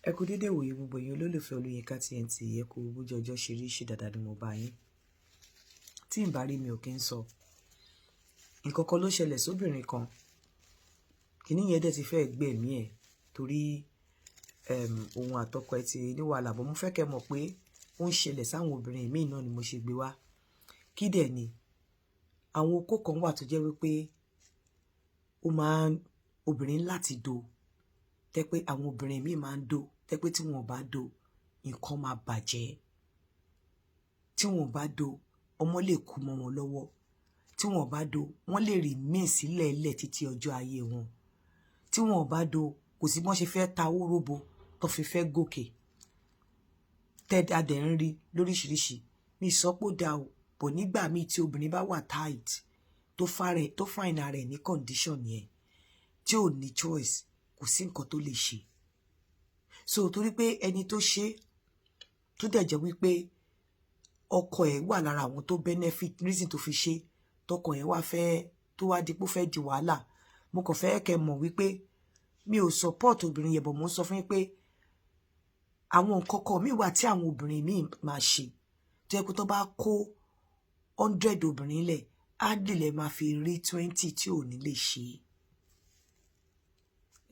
Ẹ kú dédé wòye gbogbo ẹ̀yin olólùfẹ́ Olóyinka TNT, ẹ kú bójú ọjọ́ ṣe rí, ṣe dáadáa ni mo bá yín. Tí n bá rí mi ò kí ń sọ. Nǹkan kan ló ṣẹlẹ̀ sóbìnrin kan. Kíní yẹn dẹ̀ ti fẹ́ gbẹ̀mí ẹ̀ torí òun àtọkọ ẹ̀ ti ní wàhálà, bọ́ mo fẹ́ kẹ́ mọ̀ pé ó ń ṣẹlẹ̀ sáwọn obìnrin míì náà ni mo ṣe gbé wá. Kí dẹ̀ ni àwọn okó kan wà tó jẹ́ wípé ó máa ń obìnrin láti do tẹ́ pé àwọn obìnrin míì máa ń do tẹ́ pé tí wọn ò bá do nǹkan máa bàjẹ́. Tí wọn ò bá do ọmọ lè kú mọ́ wọn lọ́wọ́. Tí wọn ò bá do wọ́n lè rí míì sílẹ̀ ilẹ̀ títí ọjọ́ ayé wọn. Tí wọn ò bá do kò sí bọ́n ṣe fẹ́ ta owó róbo tó fi fẹ́ gòkè. Tẹ́dá dẹ̀ ń rí lóríṣiríṣi. Mi ìsọpọ̀ dá o, bọ̀ nígbà míì tí obìnrin bá wà tight tó find ara ẹ̀ ní condition yẹn tí ò ní choice, kò sí nǹkan tó lè ṣe. So torí pé ẹni tó ṣe tó dẹ̀ jẹ́ wípé ọkọ ẹ̀ wà lára àwọn tó benefit reason tó fi ṣe, tọkọ ẹ̀ wá fẹ́ tó wá dípò fẹ́ di wàhálà. Mo kàn fẹ́ kẹ́ mọ̀ wípé mi ò support obìnrin yẹn, bọ̀ mo ń sọ fún yín pé àwọn nǹkan kan míì wà tí àwọn obìnrin míì máa ṣe tó yẹ kó tó bá kó 100 obìnrin lẹ̀ á dìlẹ̀ máa fi rí 20 tí ò ní lè ṣe.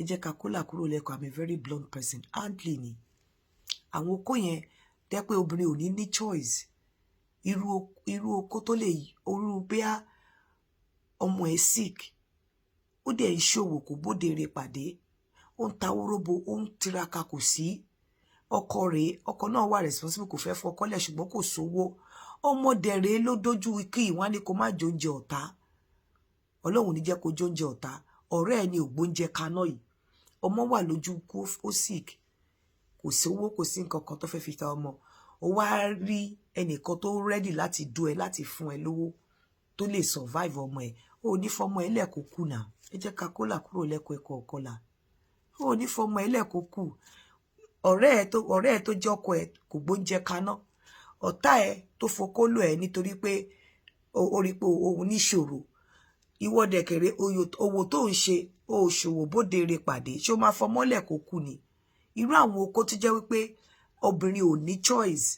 Ẹ jẹ́ ká kólà kúrò lẹ́kọ̀ọ́, I'm a very blunt person. Handly ni àwọn okó yẹn tẹ́ pé obìnrin ò ní ní choice. Irú okó tó lè orú bíá ọmọ ẹ̀ sick ó dẹ̀ ń ṣòwò kò bóde rè pàdé, ó ń ta wóróbo, ó ń tiraka kò sí. Ọkọ rẹ̀ ọkọ náà wà responsible, kò fẹ́ fọkọ́lẹ̀ ṣùgbọ́n kò sówó. Ọmọdé rẹ̀ ló dojú kí ìwọ́n ní kó má jóúnjẹ ọ̀tá. Ọlọ́run ní jẹ́ kó jóúnjẹ ọ̀tá. Ọ̀rẹ́ ẹ̀ ni ògbóúnjẹ kaná yìí. Ọmọ wà lójú kú ó sick, kò sówó kò sí nǹkan kan tó fẹ́ fi ta ọmọ. Ó wá rí ẹnìkan tó ready láti do ẹ, láti fún ẹ lówó tó lè survive ọmọ ẹ. Ó ní fọmọ ẹ lẹ́kọ̀ọ́ kù náà. Ẹ jẹ́ ká kólà kúrò lẹ́kọ̀ọ́ ẹ̀kọ́ ọ̀kọ́là. Ó ní fọmọ ẹ lẹ́kọ̀ọ́ kù. Ọ̀rẹ́ ẹ tó jẹ́ ọkọ ẹ kò gbóúnjẹ kaná. Ọ̀tá ẹ tó fokólò ẹ nítorí pé ó rí pé òun níṣòro. Ìwọ dẹ̀kẹ̀rẹ̀ owó tó ń ṣe ó ṣòwò bóde rè pàdé, ṣé ó máa fọmọ lẹ́kọ̀ọ́ kù ni? Irú àwọn okó tó jẹ́ wípé obìnrin ò ní choice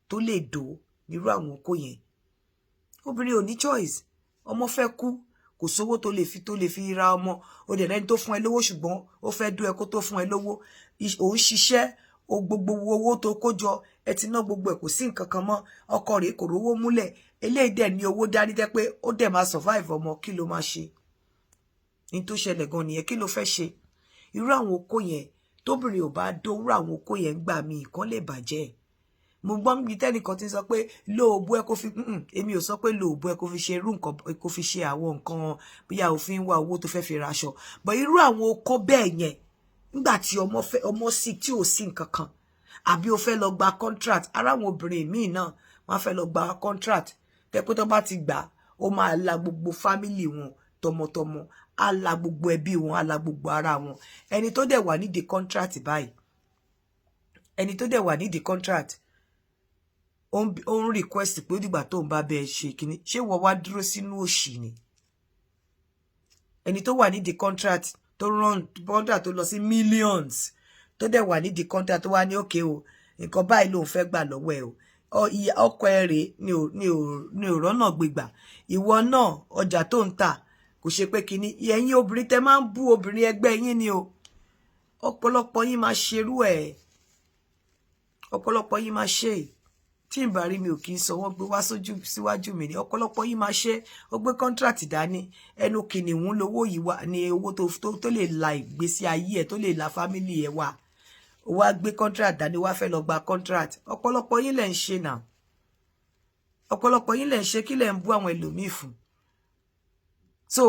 tó lè dò nírú àwọn okó yẹn. Obìnrin ò ní choice. Ọmọ fẹ́ kú kò sówó tó lè fi ra ọmọ. Ó dẹ̀ lẹ́ni tó fún ẹ lówó ṣùgbọ́n ó fẹ́ dú ẹ kó tó fún ẹ lówó. Ó ń ṣiṣẹ́ o gbogbo owó tó kó jọ ẹ ti ná gbogbo ẹ̀, kò sí nǹkan kan mọ́. Ọkọ rẹ̀ kò rówó múlẹ̀. Eléyìí dẹ̀ ní owó dání jẹ́ pé ó dẹ̀ máa survive ọmọ. Kí ló máa ṣe? Ní tó ṣẹlẹ̀ gan nìyẹn, kí ló fẹ́ ṣe? Irú àwọn okó yẹn tóbìnrin ò bá dó, irú àwọn okó yẹn gbà mí nǹkan lè bàjẹ́. Mo gbọ́ níbi tẹ́nìkan ti sọ pé lóòbù ẹ kó fi èmi ò sọ pé lóòbù ẹ kó fi ṣe irú nǹkan, kó fi ṣe àwọn nǹkan bóyá òfin wá owó tó fẹ́ fi raṣọ. But irú àwọn okó bẹ́ẹ̀ yẹn nígbà tí ọmọ sì tí ò sí nǹkan kan àbí ó fẹ́ lọ gba contract. Ara àwọn obìnrin míì náà wọ́n fẹ́ lọ gba contract tẹ́ pé tó bá ti gbà ó máa la gbogbo family wọn tọmọtọmọ, á la gbogbo ẹbí wọn, á la gbogbo ara wọn. Ẹni tó dẹ̀ wà nídìí contract báyìí, ẹni tó dẹ̀ wà nídìí contract ó ń request pé ó dìgbà tó ń bá bẹ́ẹ̀ ṣe kíní. Ṣé wọ́n wá dúró sínú òṣì ni? Ẹni tó wà nídìí contract tó run contract tó lọ sí millions tó dẹ̀ wà nídìí contract tó wá ní òkè o nǹkan báyìí lòun fẹ́ gbà lọ́wọ́ ẹ o. Ọkọ ẹ rèé ni ò rọ́nà gbégbà. Ìwọ náà ọjà tó ń tà kò ṣe pé kíní. Ẹ̀yin obìnrin tẹ́ máa ń bú obìnrin ẹgbẹ́ yín ni o. Ọ̀pọ̀lọpọ̀ yín máa ṣerú ẹ̀. Ọ̀pọ̀lọpọ̀ yín máa ṣe. Tí n bá rí mi ò kí ń sọ wọ́n gbé wá síwájú mi ni. Ọ̀pọ̀lọpọ̀ yín máa ṣe. Ó gbé contract dání. Ẹnu kìnìún lówó yìí wà ní owó tó lè la ìgbésí ayé ẹ̀, tó lè la family ẹ̀ wà. Ó wá gbé contract dání, wá fẹ́ lọ gba contract. Ọ̀pọ̀lọpọ̀ yín lẹ̀ ń ṣe náà. Ọ̀pọ̀lọpọ̀ yín lẹ̀ ń ṣe, kí lẹ̀ ń bú àwọn ẹlòmíì fún? So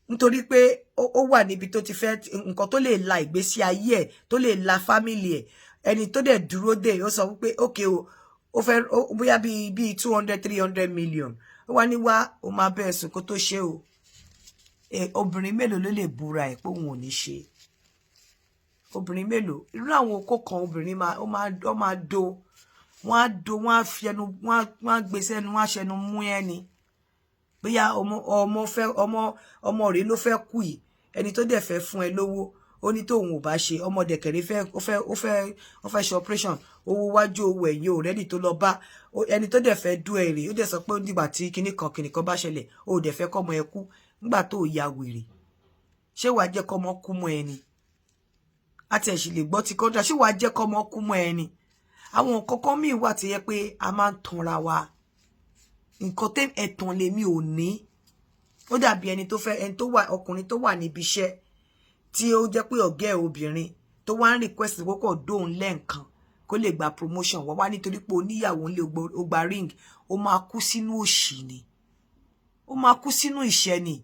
nítorí pé ó wà níbi tó ti fẹ́ nǹkan tó lè la ìgbésí ayé ẹ̀, tó lè la family ẹ̀. Ẹni tó dẹ̀ dúró dè ó sọ wípé okay o, ó fẹ́ bóyá bí 200-300 million. Ó wá ní wá ó máa bẹ́ẹ̀ sùn kó tó ṣe o. Obìnrin mélòó ló lè búra ẹ̀ pé òun ò ní ṣe? Obìnrin mélòó? Irú àwọn okó kan obìnrin ó máa do. Wọ́n á do, wọ́n á fi ẹnu, wọ́n á gbé sẹ́nu, wọ́n á ṣẹnu mú ẹni. Bóyá ọmọ rẹ̀ ló fẹ́ kú yìí. Ẹni tó dẹ̀ fẹ́ fún ẹ lówó ó ní tóun ò bá ṣe ọmọdé kẹrẹ ó fẹ́ ṣe operation owó wájú owó ẹ̀yìn ò rẹ́dì tó lọ bá ẹni tó dẹ̀ fẹ́ dú èrè ó dẹ̀ sọ pé nígbà tí kinní kan bá ṣẹlẹ̀ ó dẹ̀ fẹ́ kọ́mọ ẹ kú nígbà tó ya wèrè ṣé wàá jẹ́ kọ́mọ kú mọ́ ẹni àti ẹ̀sì lè gbọ́ ti kọ́ńtà ṣé wàá jẹ́ kọ́mọ kú mọ́ ẹni àwọn nǹkan kan míì wà tó yẹ pé a máa ń tanra wa nǹkan tẹ́ ẹ̀tàn lèmi ò ní ó dàbí ẹni tó wà ọkùnrin tó wà níbi iṣẹ́ tí ó jẹ́ pé ọ̀gá ẹ̀ obìnrin tó wá ń request kókò dóhùn lẹ́ǹkan kó lè gba promotion wọ́n wá nítorí pé oníyàwó ńlẹ̀ ó gba ring ó máa kú sínú òṣì ni ó máa kú sínú ìṣẹ́ ni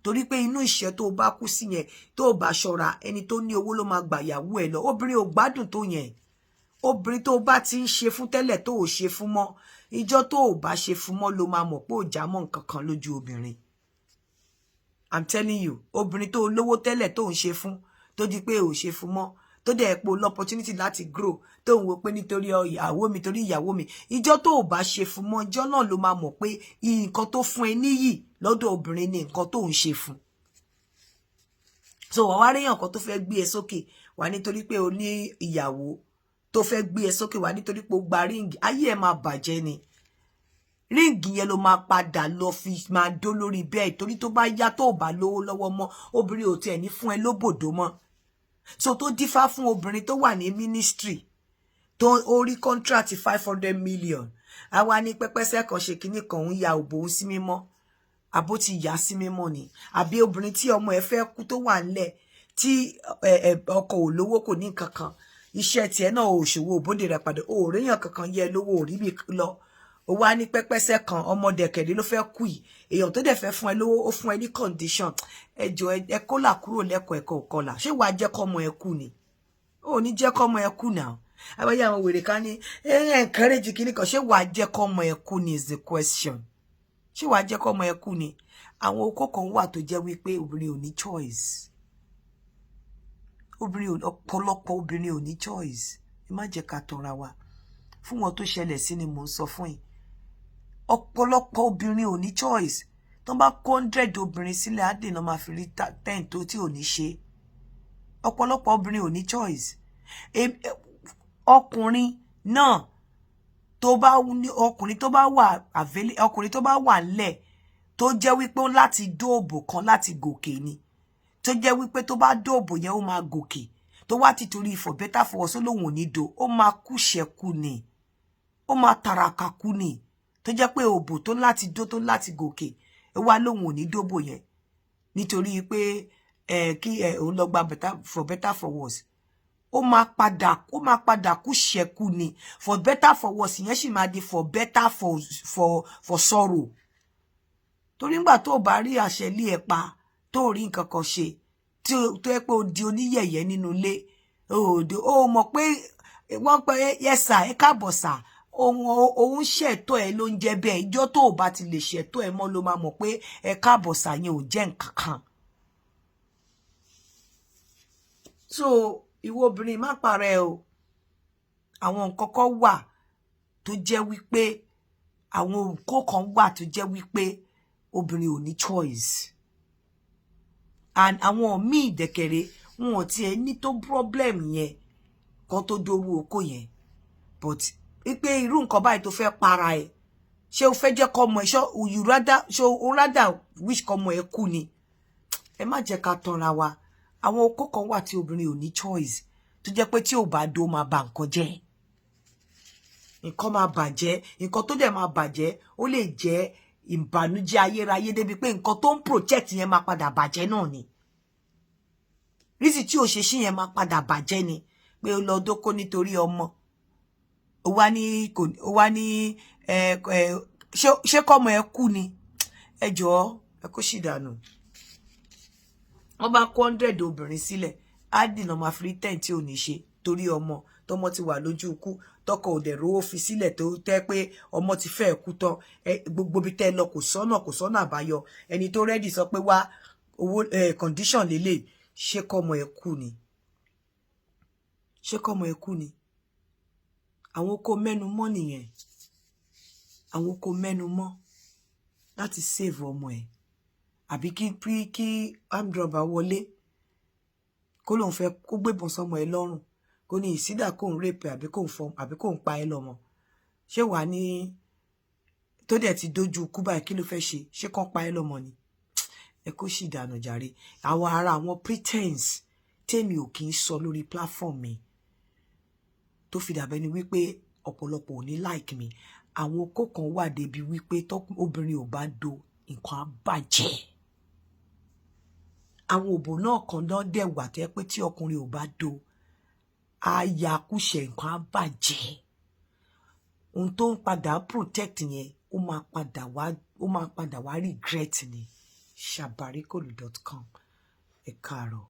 torí pé inú ìṣẹ́ tó bá kú sí yẹn tó bá ṣọ́ra ẹni tó ní owó ló máa gbà yàwó ẹ̀ lọ obìnrin ò gbádùn tó yẹn obìnrin tó bá ti ń ṣe fún tẹ́lẹ̀ tó ò ṣe fún mọ́ ìjọ́ tó ò bá ṣe fún mọ́ ló máa mọ̀ pé ò já mọ́ nǹkan kan lójú obìnrin I'm telling you obìnrin tó lówó tẹ́lẹ̀ tó ń ṣe fún tó di pé ò ṣe fún mọ́ tó dẹ̀ pé l'opportunity láti grow tó ń wo pé nítorí ìyàwó mi torí ìyàwó mi ìjọ́ tó ò bá ṣe fún mọ́ ìjọ́ náà ló máa mọ̀ pé nǹkan tó fún ẹ níyì lọ́dọ̀ obìnrin ni nǹkan tó ń ṣe fún so wà wá réyàn kan tó fẹ́ gbé ẹ sókè wà nítorí pé o ní ìyàwó tó fẹ́ gbé ẹ sókè wà nítorí pé o gba ríǹgì ayé ẹ máa bàjẹ́ ni ríǹgì yẹn ló máa padà lọ fi máa dó lórí bẹ́ẹ̀ torí tó bá yá tó bá lówó lọ́wọ́ mọ́ obìnrin ò tiẹ̀ ní fún ẹ lóbòdó mọ́ so tó dífá fún obìnrin tó wà ní ministry tó orí contract 500 million àwa ní pẹ́pẹ́sẹ́ kan ṣe kinní kan ń ya òbò ń sí mímọ́ àbó ti yà sí mímọ́ ni àbí obìnrin tí ọmọ ẹ fẹ́ kú tó wà ńlẹ̀ tí ọkọ ò lówó kò ní kankan iṣẹ́ tiẹ̀ náà ò ṣòwò òbóde rẹ̀ padà ò réyàn kankan yẹ lówó ò rí bí lọ ó wá ní pẹ́pẹ́sẹ́ kan ọmọdé kẹ̀dé ló fẹ́ kú yìí èèyàn tó dẹ̀ fẹ́ fún ẹ lówó ó fún ẹ ní condition ẹjọ́ ẹ kólà kúrò lẹ́kọ̀ọ́ ẹ̀kọ́ òkọlà ṣé wàá jẹ́ kọ́mọ ẹ kú ni ó ní jẹ́ kọ́mọ ẹ kú náà àbáyé àwọn wèrè kan ní encourage kíní kan ṣé wàá jẹ́ kọ́mọ ẹ kú ni is the question ṣé wàá jẹ́ kọ́mọ ẹ kú ni àwọn okó kan wà tó jẹ́ wípé obìnrin ò ní choice ọ̀pọ̀lọpọ̀ obìnrin ò ní choice ẹ má jẹ́ ká tọra wa fún wọn tó ṣẹlẹ̀ sí ni mò ń sọ fún yín ọ̀pọ̀lọpọ̀ obìnrin ò ní choice tó bá 100 obìnrin sílẹ̀ á dènà máa fi rí 10 tó tí ò ní ṣe ọ̀pọ̀lọpọ̀ obìnrin ò ní choice ọkùnrin náà tó bá ní ọkùnrin tó bá wà ńlẹ̀ tó jẹ́ wípé ó láti dóòbò kan láti gòkè ni tó jẹ́ wípé tó bá dóòbò yẹn ó máa gòkè tó wá ti torí for better for worse lóhun ò ní do ó máa kú ṣẹ́kù ni ó máa tàràkà kú ni tó jẹ́ pé òbò tó láti dó tó láti gòkè ẹ wá lóhun ò ní dóbò yẹn nítorí pé kí òun lọ gba for better for worse ó máa padà kú ṣẹ́kù ni for better for worse yẹn sì máa di for better for sorrow torí ńgbà tó bá rí àṣẹ lé ẹ pa tó rí nǹkan kan ṣe tó yẹ pé ó di oníyẹ̀yẹ́ nínú ilé ó mọ̀ pé wọ́n pẹ́ yẹ́sà ẹ káàbọ̀ sà òun ṣètò ẹ ló ń jẹ́ bẹ́ẹ̀ ìjọ tó bá ti lè ṣètò ẹ mọ́ ló máa mọ̀ pé ẹ káàbọ̀ sà yẹn ò jẹ́ nǹkan kan so ìwọ obìnrin má parẹ́ o àwọn nǹkan kan wà tó jẹ́ wípé àwọn nǹkan kan wà tó jẹ́ wípé obìnrin ò ní choice and àwọn míì dẹ̀kẹ̀rẹ̀ wọn ò tiẹ̀ ní tó problem yẹn kan tó dórú oko yẹn but wípé irú nǹkan báyìí tó fẹ́ para ẹ̀ ṣé o fẹ́ jẹ́ kọ́mọ ẹ̀ ṣé o rather wish kọ́mọ ẹ̀ kú ni ẹ má jẹ́ ká tanra wa àwọn okó kan wà tí obìnrin ò ní choice tó jẹ́ pé tí ò bá dó máa ba nǹkan jẹ́ nǹkan máa bàjẹ́ nǹkan tó dẹ̀ máa bàjẹ́ ó lè jẹ́ ìbànújẹ́ ayérayé débi pé nǹkan tó ń protect yẹn máa padà bàjẹ́ náà ni rísì tí ò ṣe sí yẹn máa padà bàjẹ́ ni pé ó lọ dóko nítorí ọmọ ó wá ní ṣé kọ́mọ ẹ kú ni ẹ jọ̀ọ́ ẹ kó sì dànù wọ́n bá 100 obìnrin sílẹ̀ á dìnà máa fi 10 tí ò ní ṣe torí ọmọ tọmọ ti wà lójú ikú tọkọ òdẹ rówó fi sílẹ̀ tó tẹ́ pé ọmọ ti fẹ́ kú tán gbogbo bí tẹ́ lọ kò sọ́nà àbáyọ ẹni tó rẹ́dì sọ pé wá owó condition lélẹ̀ ṣé kọ́mọ ẹ kú ni ṣé kọ́mọ ẹ kú ni àwọn oko mẹ́nu mọ́ nìyẹn àwọn oko mẹ́nu mọ́ láti save ọmọ ẹ̀ àbí kí amdrọba wọlé kó lóun fẹ́ kó gbébọn sọmọ ẹ lọ́rùn kó ní ìsídà kó ń rape àbí kó ń fọ àbí kó ń pa ẹ lọ́mọ ṣé wà ní tó dẹ̀ ti dojú kú báyìí kí ló fẹ́ ṣé kán pa ẹ lọ́mọ ni ẹ kó sì dànù jàre àwọn ara àwọn pretense tèmi ò kì í sọ lórí platform mi tó fi dàbẹ́ ni wípé ọ̀pọ̀lọpọ̀ ò ní like mi àwọn okó kan wà débi wípé obìnrin ò bá do nǹkan á bàjẹ́ àwọn òbò náà kan náà dẹ̀ wà tó yẹ pé tí ọkùnrin ò bá do ayakúṣe nǹkan á bàjẹ́ ohun tó ń padà protect yẹn ó máa padà wá regret ni sabarikolu.com ẹ káàárọ̀.